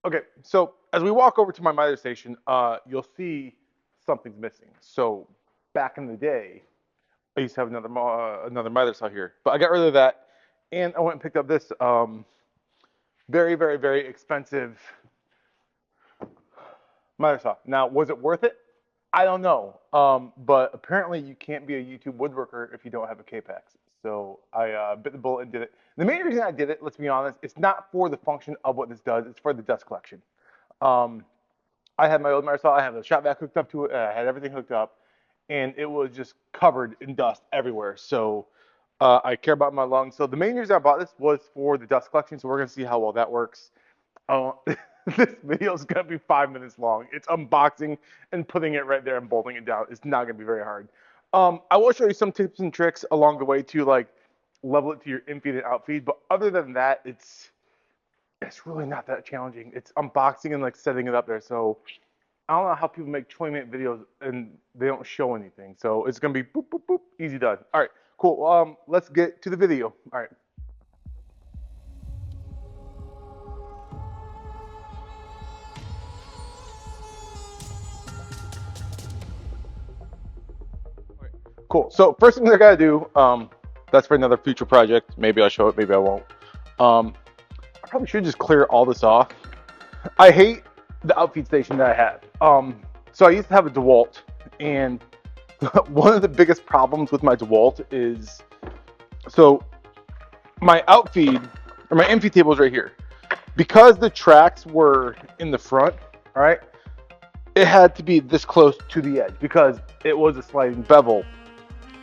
Okay, so as we walk over to my miter station, you'll see something's missing. So back in the day, I used to have another miter saw here, but I got rid of that, and I went and picked up this very, very, very expensive miter saw. Now, was it worth it? I don't know. But apparently you can't be a YouTube woodworker if you don't have a Kapex. So I bit the bullet and did it. The main reason I did it, let's be honest, it's not for the function of what this does. It's for the dust collection. Um, I had my old miter saw. I had the shop vac hooked up to it. I had everything hooked up, and it was just covered in dust everywhere. So I care about my lungs. So the main reason I bought this was for the dust collection. So we're gonna see how well that works. This video is gonna be 5 minutes long. It's unboxing and putting it right there and bolting it down. It's not gonna be very hard. I will show you some tips and tricks along the way to like level it to your infeed and outfeed. But other than that, it's really not that challenging. It's unboxing and like setting it up there. So I don't know how people make 20-minute videos and they don't show anything. So it's gonna be boop boop boop, easy done. All right, cool. Let's get to the video. All right. Cool. So first thing I gotta do, that's for another future project. Maybe I'll show it, maybe I won't. I probably should just clear all this off. I hate the outfeed station that I have. So I used to have a DeWalt, and one of the biggest problems with my DeWalt is, so my outfeed, or my infeed table is right here. Because the tracks were in the front, all right, it had to be this close to the edge because it was a sliding bevel.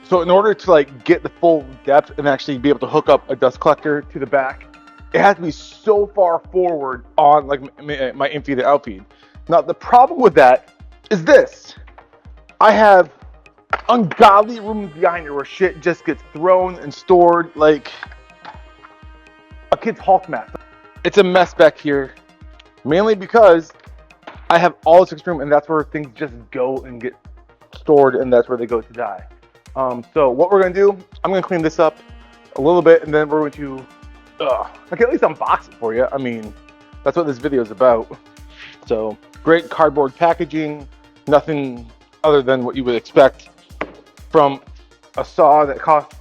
So in order to like get the full depth and actually be able to hook up a dust collector to the back, it has to be so far forward on like my infeed and outfeed. Now the problem with that is this: I have ungodly rooms behind here where shit just gets thrown and stored like a kid's Hulk mess. It's a mess back here, mainly because I have all this extreme, and that's where things just go and get stored, and that's where they go to die. So what we're gonna do, I'm gonna clean this up a little bit, and then we're going to, I can at least unbox it for you. I mean, that's what this video is about. So great cardboard packaging, nothing other than what you would expect from a saw that costs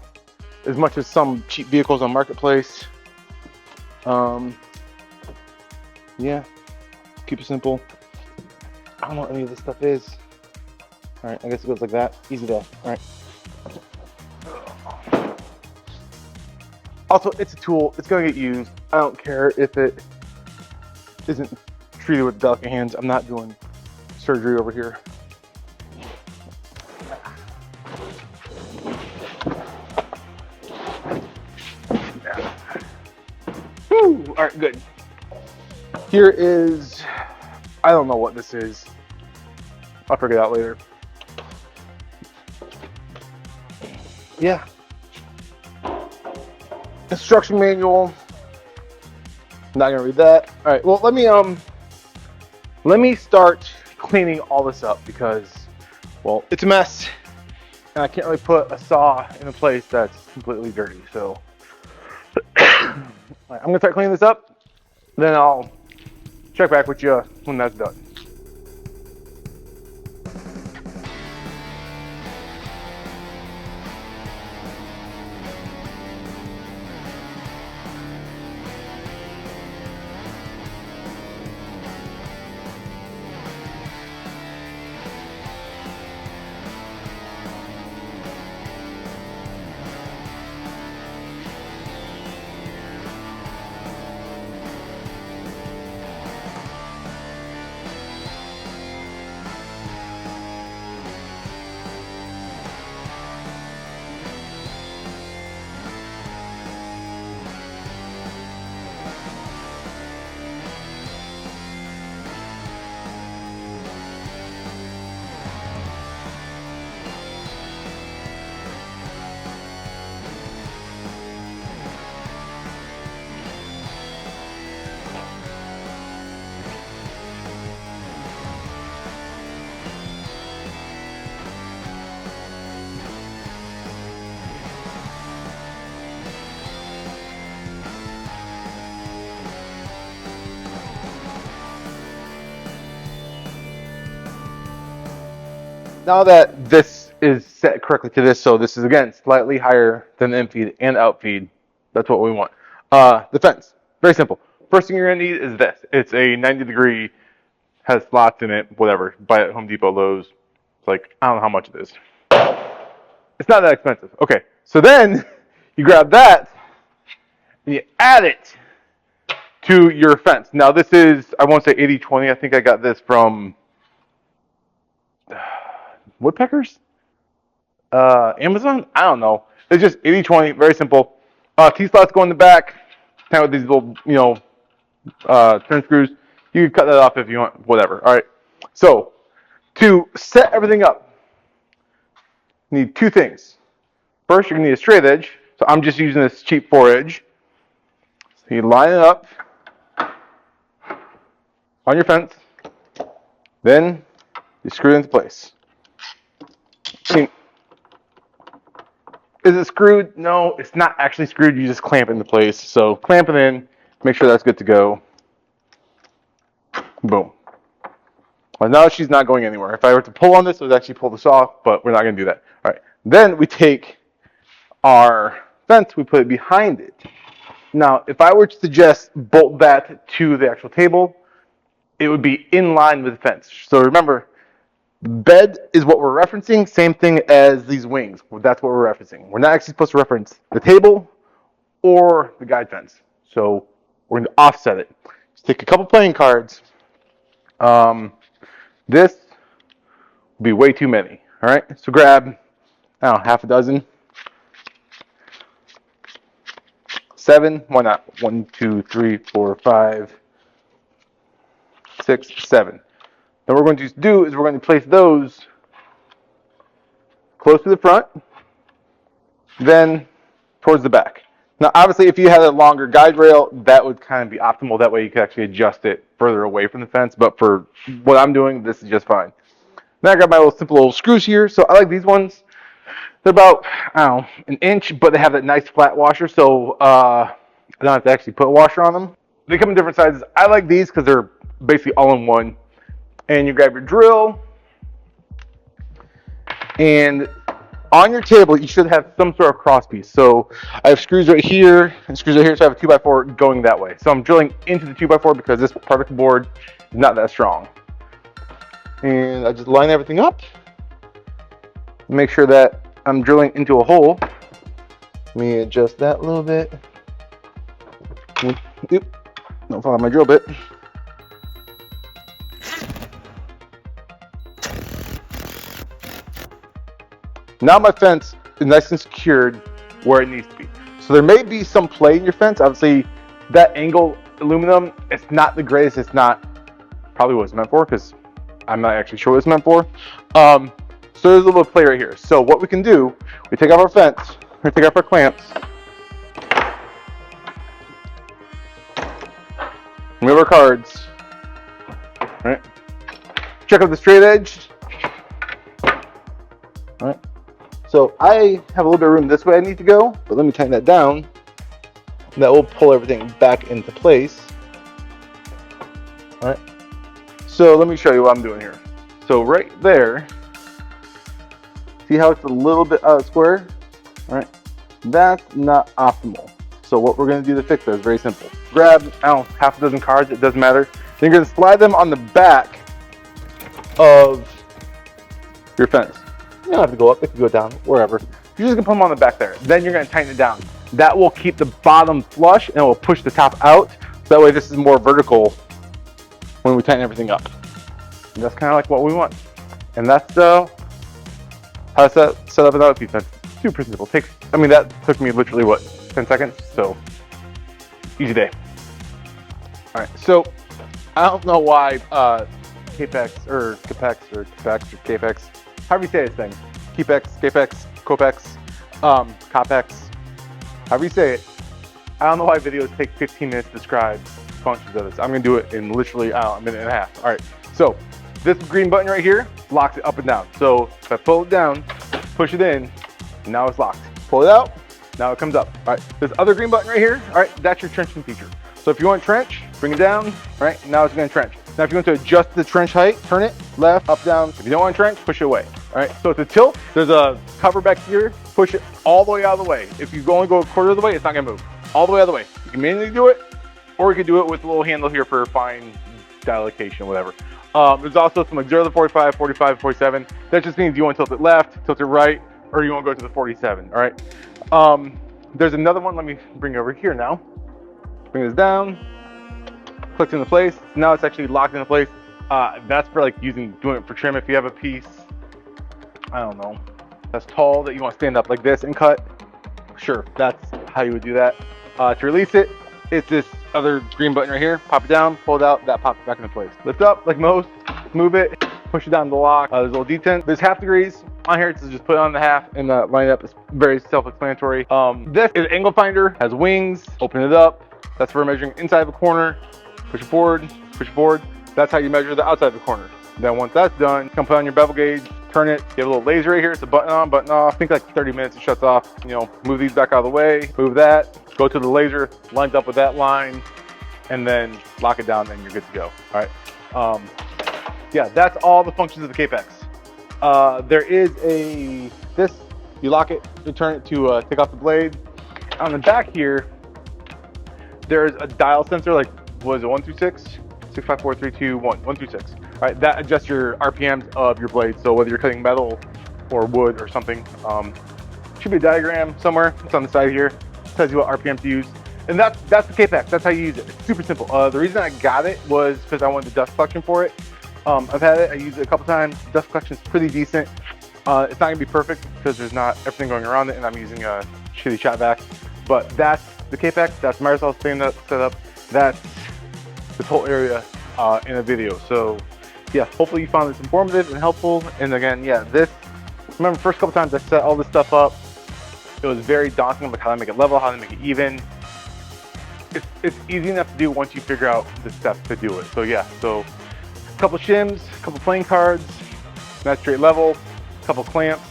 as much as some cheap vehicles on Marketplace. Yeah, keep it simple. I don't know what any of this stuff is. All right, I guess it goes like that. Easy there. All right. Also, it's a tool. It's going to get used. I don't care if it isn't treated with delicate hands. I'm not doing surgery over here. Yeah. Woo! All right, good. Here is, I don't know what this is. I'll figure it out later. Yeah. Instruction manual. Not gonna read that. All right. Well, let me start cleaning all this up because, well, it's a mess, and I can't really put a saw in a place that's completely dirty. So, I'm gonna start cleaning this up. Then I'll check back with you when that's done. now that this is set correctly to this, so this is again slightly higher than the infeed and outfeed. That's what we want. The fence, very simple. First thing you're gonna need is this. It's a 90-degree, has slots in it, whatever. Buy it at Home Depot, Lowe's. It's like, I don't know how much it is. It's not that expensive. Okay, so then you grab that and you add it to your fence. Now this is, I won't say 80-20. I think I got this from Woodpeckers? Amazon? I don't know. It's just 80-20, very simple. T-slots go in the back, kind of with these little, turn screws. You can cut that off if you want, whatever. All right. So to set everything up, you need two things. First, you're gonna need a straight edge. So I'm just using this cheap 4-edge. So you line it up on your fence. Then you screw it into place. Is it screwed? No, it's not actually screwed. You just clamp it into place. So clamp it in, make sure that's good to go. Boom. Well, now she's not going anywhere. If I were to pull on this, it would actually pull this off, but we're not going to do that. All right. Then we take our fence, we put it behind it. Now, if I were to suggest bolt that to the actual table, it would be in line with the fence. So remember, bed is what we're referencing, same thing as these wings. That's what we're referencing. We're not actually supposed to reference the table or the guide fence. So we're going to offset it. Just take a couple playing cards. This would be way too many. All right, so grab, I don't know, half a dozen. 7, why not? 1, 2, 3, 4, 5, 6, 7. Then what we're going to do is we're going to place those close to the front, then towards the back. Now, obviously, if you had a longer guide rail, that would kind of be optimal. That way you could actually adjust it further away from the fence. But for what I'm doing, this is just fine. Then I got my little simple little screws here. So I like these ones. They're about, I don't know, an inch, but they have that nice flat washer. So I don't have to actually put a washer on them. They come in different sizes. I like these because they're basically all in one. And you grab your drill. And on your table, you should have some sort of cross piece. So I have screws right here and screws right here. So I have a 2x4 going that way. So I'm drilling into the 2x4 because this particle board is not that strong. And I just line everything up. Make sure that I'm drilling into a hole. Let me adjust that a little bit. Oop, don't fall on my drill bit. Now my fence is nice and secured where it needs to be. So there may be some play in your fence. Obviously, that angle aluminum, it's not the greatest. It's not probably what it's meant for because I'm not actually sure what it's meant for. So there's a little play right here. So what we can do, we take off our fence, we take off our clamps, we have our cards, all right? Check out the straight edge, all right? So I have a little bit of room this way I need to go, but let me tighten that down. That will pull everything back into place. All right. So let me show you what I'm doing here. So right there, see how it's a little bit out of square? All right. That's not optimal. So what we're going to do to fix that is very simple. Grab, I don't know, half a dozen cards, it doesn't matter. Then you're going to slide them on the back of your fence. You don't have to go up, it can go down, wherever. You're just gonna put them on the back there. Then you're gonna tighten it down. That will keep the bottom flush and it will push the top out. So that way this is more vertical when we tighten everything up. And that's kind of like what we want. And that's how to set up an outfield fence. Super simple. That took me literally, what, 10 seconds? So, easy day. All right, so I don't know why Kapex or Kapex, however you say this thing, Kapex, however you say it. I don't know why videos take 15 minutes to describe functions of this. I'm gonna do it in literally, a minute and a half. All right, so this green button right here locks it up and down. So if I pull it down, push it in, now it's locked. Pull it out, now it comes up. All right, this other green button right here, all right, that's your trenching feature. So if you want trench, bring it down, all right, now it's gonna trench. Now if you want to adjust the trench height, turn it left, up, down. If you don't want trench, push it away. All right, so to tilt, there's a cover back here. Push it all the way out of the way. If you only go a quarter of the way, it's not gonna move. All the way out of the way. You can manually do it, or you can do it with a little handle here for fine dilatation, whatever. There's also some like 0 to 45, 45, 47. That just means you want to tilt it left, tilt it right, or you want to go to the 47, all right? There's another one. Let me bring it over here now. Bring this down, clicked into place. Now it's actually locked into place. That's for like doing it for trim. If you have a piece, I don't know, that's tall that you want to stand up like this and cut, sure, that's how you would do that. To release it, it's this other green button right here. Pop it down, pull it out, that pops it back into place. Lift up like most, move it, push it down to the lock. There's a little detent. There's half degrees on here, so just put it on the half and line it up. It's very self-explanatory. This is angle finder, has wings. Open it up. That's for measuring inside of a corner. Push it forward, push it forward. That's how you measure the outside of the corner. Then once that's done, come put on your bevel gauge, turn it. You have a little laser right here. It's a button on, button off. I think like 30 minutes it shuts off. You know, move these back out of the way, move that, go to the laser, lines up with that line, and then lock it down, and you're good to go. All right. Yeah, that's all the functions of the Kapex. There is this, you lock it, you turn it to take off the blade. On the back here, there's a dial sensor, like, what is it, 1 through 6? 6, 5, 4, 3, 2, 1, 1 through 6. All right, that adjusts your RPMs of your blade. So whether you're cutting metal or wood or something, should be a diagram somewhere. It's on the side here. It tells you what RPM to use. And that's the Kapex. That's how you use it. It's super simple. The reason I got it was because I wanted the dust collection for it. I've had it. I used it a couple times. Dust collection is pretty decent. It's not gonna be perfect because there's not everything going around it, and I'm using a shitty shot vac. But that's the Kapex. That's Marisol setup. That's this whole area in a video. So yeah, hopefully you found this informative and helpful. And again, yeah, remember the first couple times I set all this stuff up, it was very daunting, like how to make it level, how to make it even. It's easy enough to do once you figure out the steps to do it. So yeah, so a couple shims, a couple playing cards, nice straight level, a couple clamps,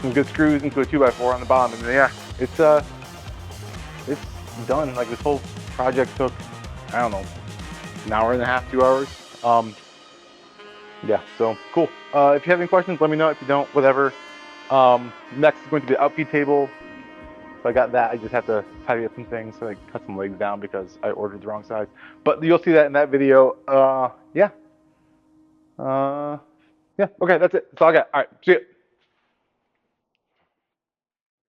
some good screws into a 2x4 on the bottom, and then, yeah, it's done. Like this whole project took, I don't know, an hour and a half, 2 hours. Yeah, so cool. If you have any questions, let me know. If you don't, whatever. Next is going to be the outfeed table. So I got that. I just have to tidy up some things. So I cut some legs down because I ordered the wrong size. But you'll see that in that video. Yeah. Yeah. Okay, that's it. That's all I got. All right, see ya.